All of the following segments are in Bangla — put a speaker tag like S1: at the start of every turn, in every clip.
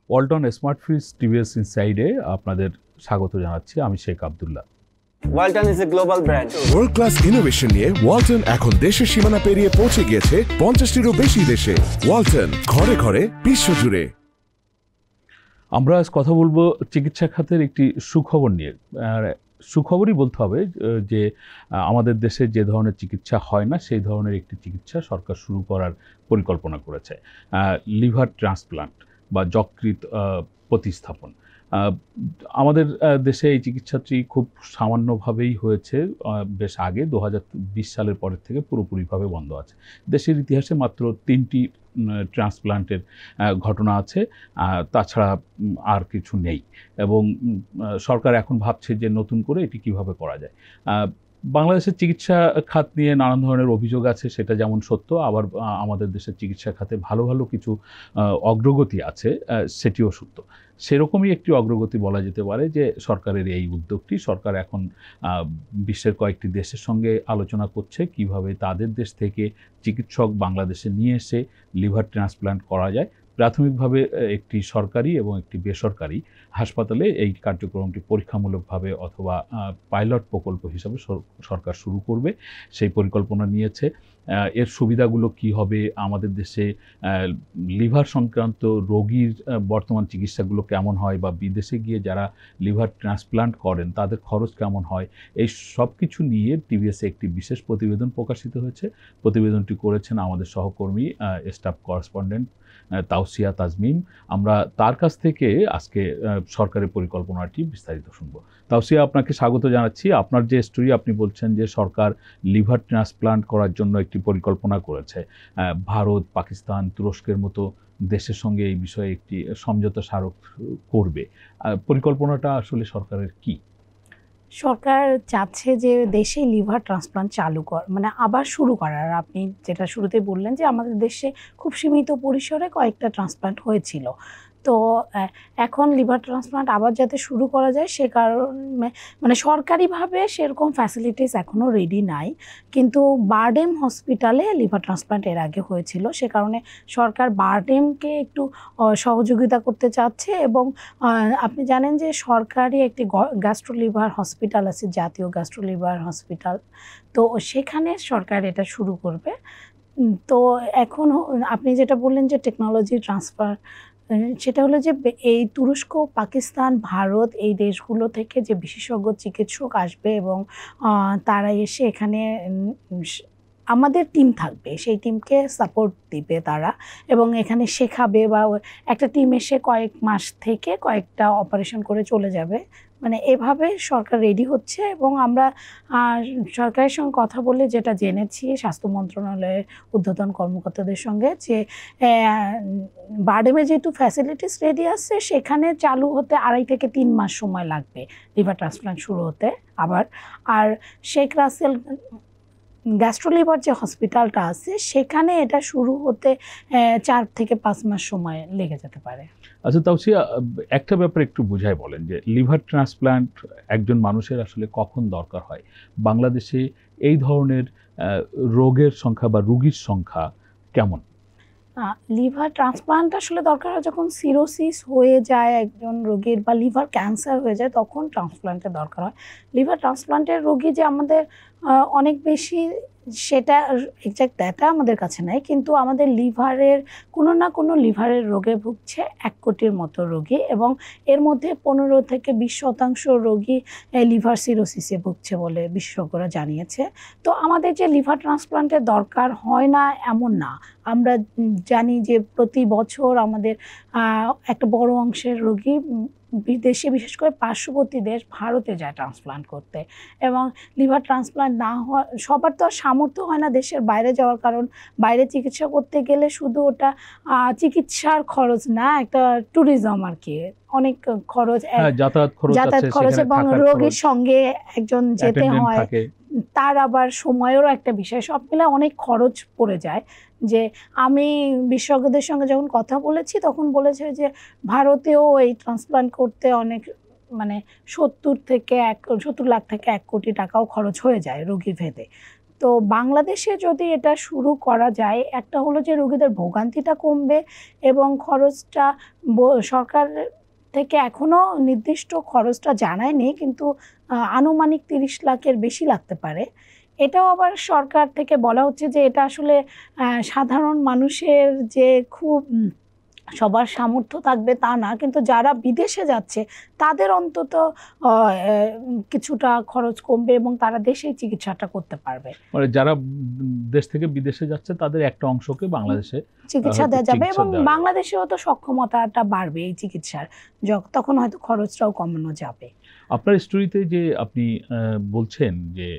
S1: ওয়ালটন স্মার্ট ফ্রিজ টিভিএস ইনসাইডে আপনাদের স্বাগত জানাচ্ছি। আমি Sheikh Abdullah.
S2: Walton is a global brand.
S3: World class innovation নিয়ে ওয়ালটন এখন দেশের সীমানা পেরিয়ে পৌঁছে গিয়েছে 50টিরও বেশি দেশে। ওয়ালটন, ঘরে ঘরে বিশ্বজুড়ে।
S1: আমরা আজ কথা বলবো চিকিৎসা খাতের একটি সুখবর নিয়ে। সুখবরই বলতে হবে যে আমাদের দেশে যে ধরনের চিকিৎসা হয় না সেই ধরনের একটি চিকিৎসা সরকার শুরু করার পরিকল্পনা করেছে। লিভার ট্রান্সপ্লান্ট বা যকৃৎ প্রতিস্থাপন। আমাদের দেশে এই চিকিৎসাটি খুব সামান্যভাবেই হয়েছে বেশ আগে। 2020 সালের পরের থেকে পুরোপুরিভাবে বন্ধ আছে। দেশের ইতিহাসে মাত্র 3টি ট্রান্সপ্লান্টের ঘটনা আছে, তাছাড়া আর কিছু নেই। এবং সরকার এখন ভাবছে যে নতুন করে এটি কিভাবে করা যায়। বাংলাদেশের চিকিৎসা খাত নিয়ে নানান ধরনের অভিযোগ আছে, সেটা যেমন সত্য, আবার আমাদের দেশের চিকিৎসা খাতে ভালো ভালো কিছু অগ্রগতি আছে, সেটিও সত্য। সেরকমই একটি অগ্রগতি বলা যেতে পারে যে সরকারের এই উদ্যোগটি। সরকার এখন বিশ্বের কয়েকটি দেশের সঙ্গে আলোচনা করছে কিভাবে তাদের দেশ থেকে চিকিৎসক বাংলাদেশে নিয়ে এসে লিভার ট্রান্সপ্লান্ট করা যায়। প্রাথমিকভাবে একটি সরকারি এবং একটি বেসরকারি হাসপাতালে এই কার্যক্রমটি পরীক্ষামূলকভাবে অথবা পাইলট প্রকল্প হিসাবে সরকার শুরু করবে, সেই পরিকল্পনা নিয়েছে। এর সুবিধাগুলো কি হবে, আমাদের দেশে লিভার সংক্রান্ত রোগীর বর্তমান চিকিৎসাগুলো কেমন হয়, বা বিদেশে গিয়ে যারা লিভার ট্রান্সপ্লান্ট করেন তাদের খরচ কেমন হয়, এই সব কিছু নিয়ে টিভিএসে একটি বিশেষ প্রতিবেদন প্রকাশিত হয়েছে। প্রতিবেদনটি করেছেন আমাদের সহকর্মী স্টাফ করেসপন্ডেন্ট তাওসিয়া তাজমিম। আমরা তার কাছ থেকে আজকে সরকারের পরিকল্পনাটি বিস্তারিত শুনব। তাওসিয়া, আপনাকে স্বাগত জানাচ্ছি। আপনার যে স্টোরি, আপনি বলছেন যে সরকার লিভার ট্রান্সপ্লান্ট করার জন্য একটি পরিকল্পনা করেছে। ভারত, পাকিস্তান, তুরস্কের মতো দেশের সঙ্গে এই বিষয়ে একটি সমঝোতা স্মারক করবে। পরিকল্পনাটা আসলে সরকারের কি?
S4: সরকার চাচ্ছে যে দেশে লিভার ট্রান্সপ্লান্ট চালু মানে আবার শুরু করার। আপনি যেটা শুরুতে বললেন যে আমাদের দেশে খুব সীমিত পরিসরে কয়েকটা ট্রান্সপ্লান্ট হয়েছিল, তো এখন লিভার ট্রান্সপ্লান্ট আবার যাতে শুরু করা যায় সে কারণে মানে সরকারিভাবে সেরকম ফ্যাসিলিটিস এখনও রেডি নাই, কিন্তু বারডেম হসপিটালে লিভার ট্রান্সপ্লান্ট এর আগে হয়েছিল। সে কারণে সরকার বারডেমকে একটু সহযোগিতা করতে চাচ্ছে। এবং আপনি জানেন যে সরকারি একটি গ্যাস্ট্রো লিভার হসপিটাল আছে, জাতীয় গ্যাস্ট্রো লিভার হসপিটাল, তো সেখানে সরকার এটা শুরু করবে। তো এখন আপনি যেটা বললেন যে টেকনোলজি ট্রান্সফার, সেটা হলো যে এই তুরস্ক, পাকিস্তান, ভারত এই দেশগুলো থেকে যে বিশেষজ্ঞ চিকিৎসক আসবে এবং তারা এসে এখানে আমাদের টিম থাকবে, সেই টিমকে সাপোর্ট দিবে তারা, এবং এখানে শেখাবে। বা একটা টিম এসে কয়েক মাস থেকে কয়েকটা অপারেশন করে চলে যাবে, মানে এভাবে সরকার রেডি হচ্ছে। এবং আমরা সরকারের সঙ্গে কথা বলে যেটা জেনেছি স্বাস্থ্য মন্ত্রণালয়ের ঊর্ধ্বতন কর্মকর্তাদের সঙ্গে, যে বারডেমে যেহেতু ফ্যাসিলিটিস রেডি আছে, সেখানে চালু হতে 2.5 থেকে 3 মাস সময় লাগবে লিভার ট্রান্সপ্লান্ট শুরু হতে আবার। আর শেখ রাসেল গ্যাস্ট্রো লিভার যে হসপিটালটা আছে সেখানে এটা শুরু হতে 4 থেকে 5 মাস সময় লেগে যেতে পারে।
S1: আচ্ছা তাওসিয়া, একটা ব্যাপার একটু বুঝাই বলেন যে লিভার ট্রান্সপ্লান্ট একজন মানুষের আসলে কখন দরকার হয়? বাংলাদেশে এই ধরনের রোগের সংখ্যা বা রোগীর সংখ্যা কেমন?
S4: লিভার ট্রান্সপ্লান্ট আসলে দরকার হয় যখন সিরোসিস হয়ে যায় একজন রোগীর, বা লিভার ক্যান্সার হয়ে যায়, তখন ট্রান্সপ্লান্টের দরকার হয়। লিভার ট্রান্সপ্লান্টের রোগী যে আমাদের অনেক বেশি, সেটা এক্সাক্ট ডাটা আমাদের কাছে নাই, কিন্তু আমাদের লিভারের কোনো না কোনো লিভারের রোগে ভুগছে 1 কোটির মতো রোগী, এবং এর মধ্যে 15 থেকে 20% রোগী লিভার সিরোসিসে ভুগছে বলে বিশেষজ্ঞরা জানিয়েছে। তো আমাদের যে লিভার ট্রান্সপ্লান্টের দরকার হয় না এমন না। আমরা জানি যে প্রতি বছর আমাদের একটা বড় অংশের রোগী বিদেশে, বিশেষ করে পার্শ্ববর্তী দেশ ভারতে যায় ট্রান্সপ্লান্ট করতে। এবং লিভার ট্রান্সপ্লান্ট না হওয়া, সবার তো আর সামর্থ্য হয় না দেশের বাইরে যাওয়ার, কারণ বাইরে চিকিৎসা করতে গেলে শুধু ওটা চিকিৎসার খরচ না, একটা ট্যুরিজম আর কি, অনেক খরচ,
S1: যাতায়াত
S4: খরচ, এবং রোগীর সঙ্গে একজন যেতে হয়, তার আবার সময়েরও একটা বিষয়, সব মিলে অনেক খরচ পড়ে যায়। যে আমি বিশেষজ্ঞদের সঙ্গে যখন কথা বলেছি তখন বলেছে যে ভারতেও এই ট্রান্সপ্লান্ট করতে অনেক, মানে 70 লাখ থেকে 1 কোটি টাকাও খরচ হয়ে যায় রোগী ভেদে। তো বাংলাদেশে যদি এটা শুরু করা যায়, একটা হলো যে রোগীদের ভোগান্তিটা কমবে এবং খরচটা সরকার থেকে এখনও নির্দিষ্ট খরচটা জানায়নি, কিন্তু আনুমানিক 30 লাখের বেশি লাগতে পারে। এটাও আবার সরকার থেকে বলা হচ্ছে যে এটা আসলে সাধারণ মানুষের যে খুব সবার সামর্থ্য থাকবে তা না, কিন্তু যারা বিদেশে যাচ্ছে তাদের অন্তত কিছুটা খরচ কমবে এবং তারা দেশেই চিকিৎসাটা করতে পারবে।
S1: মানে যারা দেশ থেকে বিদেশে যাচ্ছে তাদের একটা অংশকে বাংলাদেশে
S4: চিকিৎসা দেওয়া যাবে এবং বাংলাদেশেও তো সক্ষমতাটা বাড়বে এই চিকিৎসার, তখন হয়তো খরচটাও কমানো যাবে।
S1: আপনার স্টোরিতে যে আপনি বলছেন যে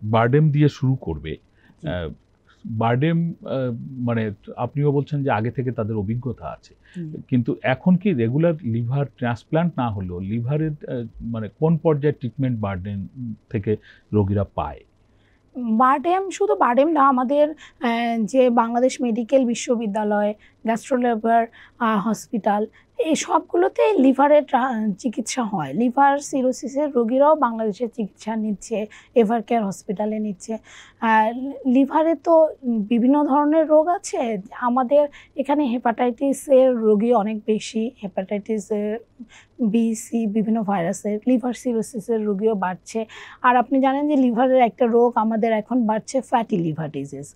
S1: বারডেম দিয়ে শুরু করবে, বারডেম মানে আপনিও বলছেন যে আগে থেকে তাদের অভিজ্ঞতা আছে, কিন্তু এখন কি রেগুলার লিভার ট্রান্সপ্লান্ট না হলেও লিভারের মানে কোন পর্যায়ে ট্রিটমেন্ট বারডেম থেকে রোগীরা পায়?
S4: বারডেম শুধু বারডেম না, আমাদের যে বাংলাদেশ মেডিকেল বিশ্ববিদ্যালয়, গ্যাস্ট্রোলিভার হসপিটাল, এই সবগুলোতে লিভারের চিকিৎসা হয়। লিভার সিরোসিসের রোগীরাও বাংলাদেশে চিকিৎসা নিচ্ছে, এভার কেয়ার হসপিটালে নিচ্ছে। লিভারে তো বিভিন্ন ধরনের রোগ আছে, আমাদের এখানে হেপাটাইটিসের রোগী অনেক বেশি, হেপাটাইটিস বি, সি, বিভিন্ন ভাইরাসের, লিভার সিরোসিসের রোগীও বাড়ছে। আর আপনি জানেন যে লিভারের একটা রোগ আমাদের এখন বাড়ছে, fatty liver disease.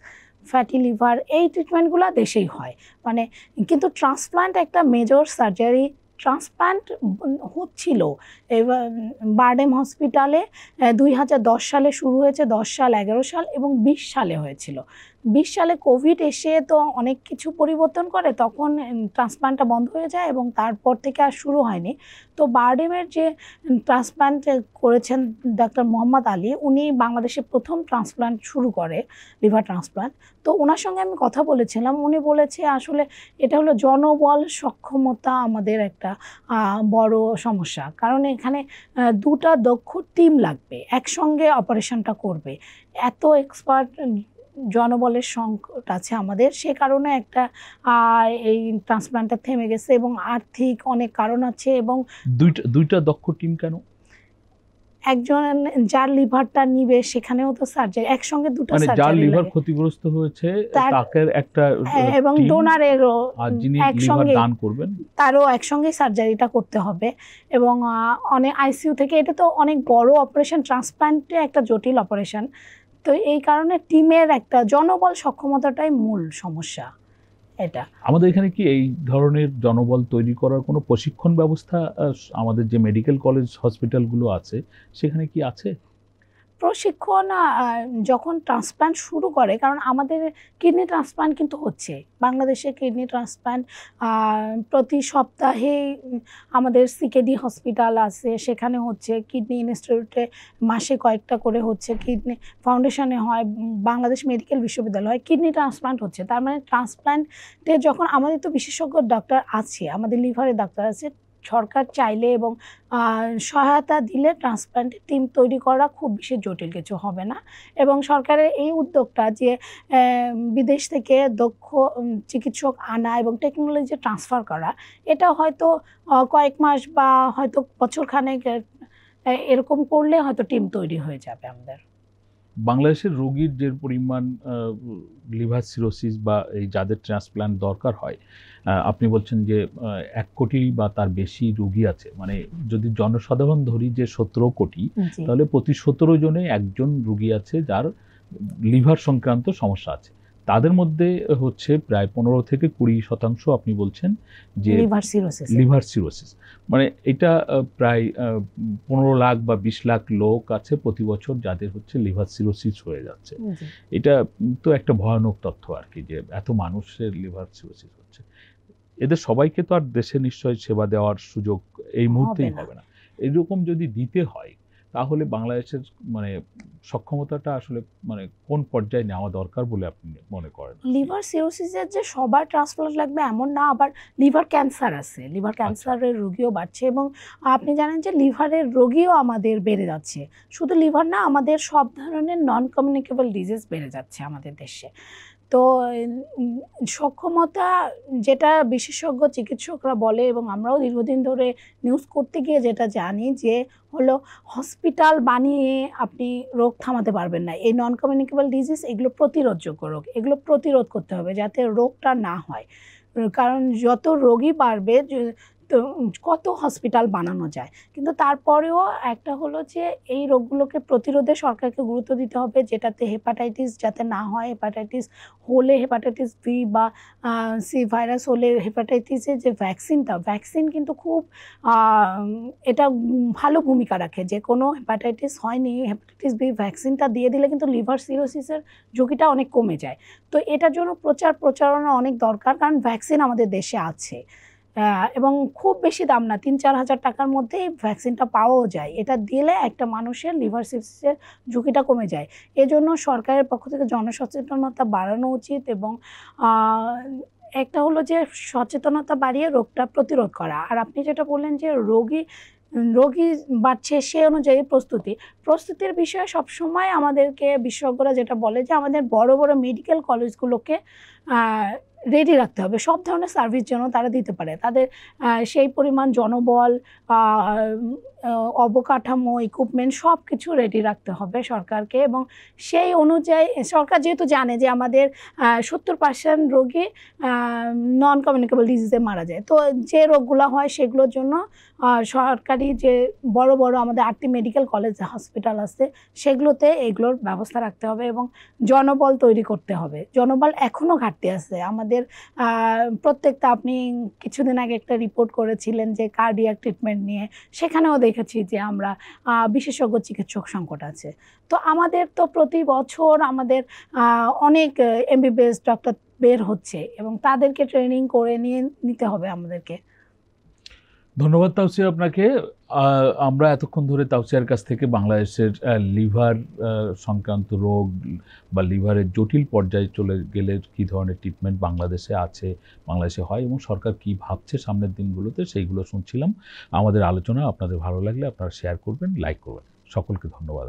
S4: Fatty liver, এই ট্রিটমেন্টগুলো দেশেই হয় মানে, কিন্তু ট্রান্সপ্লান্ট একটা মেজর সার্জারি। ট্রান্সপ্লান্ট হচ্ছিল এবার বারডেম হসপিটালে 2010 সালে শুরু হয়েছে, 10 সাল, 11 সাল এবং 20 সালে হয়েছিল। 20 সালে কোভিড এসে তো অনেক কিছু পরিবর্তন করে, তখন ট্রান্সপ্লান্টটা বন্ধ হয়ে যায় এবং তারপর থেকে আর শুরু হয়নি। তো বারডেমের যে ট্রান্সপ্লান্ট করেছেন ডাক্তার মোহাম্মদ আলী, উনি বাংলাদেশে প্রথম ট্রান্সপ্লান্ট শুরু করে, লিভার ট্রান্সপ্লান্ট। তো ওনার সঙ্গে আমি কথা বলেছিলাম, উনি বলেছে আসলে এটা হলো জনবল সক্ষমতা আমাদের একটা বড় সমস্যা, কারণ এখানে দুটা দক্ষ টিম লাগবে, একসঙ্গে অপারেশনটা করবে। এত এক্সপার্ট জনবলের সংকট আছে আমাদের, সে কারণে একটা এই ট্রান্সপ্লান্টটা থেমে গেছে এবং আর্থিক অনেক কারণ আছে। এবং
S1: দুইটা দক্ষ টিম কেন?
S4: একজন যার লিভারটা নিবে সেখানেও তো সার্জারি, একসঙ্গে দুটো
S1: মানে
S4: সার্জারি,
S1: যার লিভার ক্ষতিগ্রস্ত হয়েছে তাকে একটা
S4: এবং ডোনারেরও
S1: একসঙ্গে দান করবেন,
S4: তারও একসঙ্গে সার্জারিটা করতে হবে। এবং অনেক আইসিইউ থেকে, এটা তো অনেক বড় অপারেশন, ট্রান্সপ্লান্টে একটা জটিল অপারেশন। তো এই কারণে টিমের একটা জনবল সক্ষমতাটাই মূল সমস্যা। এটা
S1: আমাদের এখানে কি এই ধরনের জনবল তৈরি করার কোনো প্রশিক্ষণ ব্যবস্থা আমাদের যে মেডিকেল কলেজ হসপিটালগুলো আছে সেখানে কি আছে?
S4: প্রশিক্ষণ যখন ট্রান্সপ্লান্ট শুরু করে, কারণ আমাদের কিডনি ট্রান্সপ্লান্ট কিন্তু হচ্ছে বাংলাদেশে, কিডনি ট্রান্সপ্লান্ট প্রতি সপ্তাহে আমাদের সিকেডি হসপিটাল আছে, সেখানে হচ্ছে, কিডনি ইনস্টিটিউটে মাসে কয়েকটা করে হচ্ছে, কিডনি ফাউন্ডেশনে হয়, বাংলাদেশ মেডিকেল বিশ্ববিদ্যালয় হয়, কিডনি ট্রান্সপ্লান্ট হচ্ছে। তার মানে ট্রান্সপ্লান্টে যখন আমাদের তো বিশেষজ্ঞ ডাক্তার আছে, আমাদের লিভারের ডাক্তার আছে, সরকার চাইলে এবং সহায়তা দিলে ট্রান্সপ্লান্টের টিম তৈরি করা খুব বেশি জটিল কিছু হবে না। এবং সরকারের এই উদ্যোগটা যে বিদেশ থেকে দক্ষ চিকিৎসক আনা এবং টেকনোলজি ট্রান্সফার করা, এটা হয়তো কয়েক মাস বা হয়তো বছরখানেক এরকম করলে হয়তো টিম তৈরি হয়ে যাবে আমাদের।
S1: বাংলাদেশের রোগীর যে পরিমাণ লিভার সিরোসিস বা এই যাদের ট্রান্সপ্লান্ট দরকার হয়, আপনি বলছেন যে 1 কোটি বা তার বেশি রোগী আছে, মানে যদি জনসাধারণ ধরি যে 17 কোটি, তাহলে প্রতি 17 জনে একজন রোগী আছে যার লিভার সংক্রান্ত সমস্যা আছে। তাদের মধ্যে হচ্ছে প্রায় 15 থেকে 20% আপনি বলছেন যে লিভার সিরোসিস, মানে এটা প্রায় 15 লাখ বা 20 লাখ লোক আছে প্রতি বছর যাদের হচ্ছে লিভার সিরোসিস হয়ে যাচ্ছে। এটা তো একটা ভয়ানক তথ্য আর কি, যে এত মানুষের লিভার সিরোসিস হচ্ছে। এদের সবাইকে তো আর দেশে নিশ্চয়ই সেবা দেওয়ার সুযোগ এই মুহূর্তেই হবে না। এরকম যদি দিতে হয় তাহলে বাংলাদেশের মানে সক্ষমতাটা আসলে মানে কোন পর্যায়ে নেওয়া দরকার বলে আপনি মনে করেন?
S4: লিভার সিরোসিসের যে সবার ট্রান্সপ্লান্ট লাগবে এমন না, আবার লিভার ক্যান্সার আছে, লিভার ক্যান্সারের রোগীও বাড়ছে এবং আপনি জানেন যে লিভারের রোগীও আমাদের বেড়ে যাচ্ছে। শুধু লিভার না, আমাদের সব ধরনের নন কমিউনিকেবল ডিজিজ বেড়ে যাচ্ছে আমাদের দেশে। তো সক্ষমতা যেটা বিশেষজ্ঞ চিকিৎসকরা বলে এবং আমরাও দীর্ঘদিন ধরে নিউজ করতে গিয়ে যেটা জানি যে হলো হসপিটাল বানিয়ে আপনি রোগ থামাতে পারবেন না। এই নন কমিউনিকেবল ডিজিজ এগুলো প্রতিরোধযোগ্য রোগ, এগুলো প্রতিরোধ করতে হবে যাতে রোগটা না হয়। কারণ যত রোগী বাড়বে তো কত হসপিটাল বানানো যায়, কিন্তু তারপরেও একটা হলো যে এই রোগগুলোকে প্রতিরোধে সরকারকে গুরুত্ব দিতে হবে, যেটাতে হেপাটাইটিস যাতে না হয়। হেপাটাইটিস হলে হেপাটাইটিস বি বা সি ভাইরাস হলে হেপাটাইটিসের যে ভ্যাকসিন কিন্তু খুব এটা ভালো ভূমিকা রাখে। যে কোনো হেপাটাইটিস হয়নি, হেপাটাইটিস বি ভ্যাকসিনটা দিয়ে দিলে কিন্তু লিভার সিরোসিসের ঝুঁকিটা অনেক কমে যায়। তো এটার জন্য প্রচারণা অনেক দরকার, কারণ ভ্যাকসিন আমাদের দেশে আছে এবং খুব বেশি দাম না, ৩-৪ হাজার টাকার মধ্যেই ভ্যাকসিনটা পাওয়াও যায়। এটা দিলে একটা মানুষের লিভার সিরোসিসের ঝুঁকিটা কমে যায়। এজন্য সরকারের পক্ষ থেকে জনসচেতনতা বাড়ানো উচিত এবং একটা হলো যে সচেতনতা বাড়িয়ে রোগটা প্রতিরোধ করা। আর আপনি যেটা বললেন যে রোগী বাড়ছে সে অনুযায়ী প্রস্তুতির বিষয়ে সবসময় আমাদেরকে বিশেষজ্ঞরা যেটা বলে যে আমাদের বড় বড় মেডিকেল কলেজগুলোকে রেডি রাখতে হবে, সব ধরনের সার্ভিস যেন তারা দিতে পারে। তাদের সেই পরিমাণ জনবল, অবকাঠামো, ইকুইপমেন্ট সব কিছু রেডি রাখতে হবে সরকারকে। এবং সেই অনুযায়ী সরকার যেহেতু জানে যে আমাদের 70% রোগী নন কমিউনিকেবল ডিজিজে মারা যায়, তো যে রোগগুলো হয় সেগুলোর জন্য সরকারি যে বড় বড় আমাদের 8টি মেডিকেল কলেজ হসপিটাল আছে সেগুলোতে এগুলোর ব্যবস্থা রাখতে হবে এবং জনবল তৈরি করতে হবে। জনবল এখনও ঘাটতি আছে আমাদের। প্রত্যেকটা আপনি কিছুদিন আগে একটা রিপোর্ট করেছিলেন যে কার্ডিয়াক ট্রিটমেন্ট নিয়ে, সেখানেও দেখেছি যে আমরা বিশেষজ্ঞ চিকিৎসক সংকট আছে। তো আমাদের তো প্রতি বছর আমাদের অনেক এমবিবিএস ডক্টর বের হচ্ছে এবং তাদেরকে ট্রেনিং করে নিতে হবে আমাদেরকে।
S1: ধন্যবাদ তাওসিয়া আপনাকে। আমরা এতক্ষণ ধরে তাওসিয়ার কাছ থেকে বাংলাদেশের লিভার সংক্রান্ত রোগ বা লিভারের জটিল পর্যায়ে চলে গেলে কী ধরনের ট্রিটমেন্ট বাংলাদেশে আছে, বাংলাদেশে হয় এবং সরকার কী ভাবছে সামনের দিনগুলোতে, সেইগুলো শুনছিলাম। আমাদের আলোচনা আপনাদের ভালো লাগলে আপনারা শেয়ার করবেন, লাইক করবেন। সকলকে ধন্যবাদ।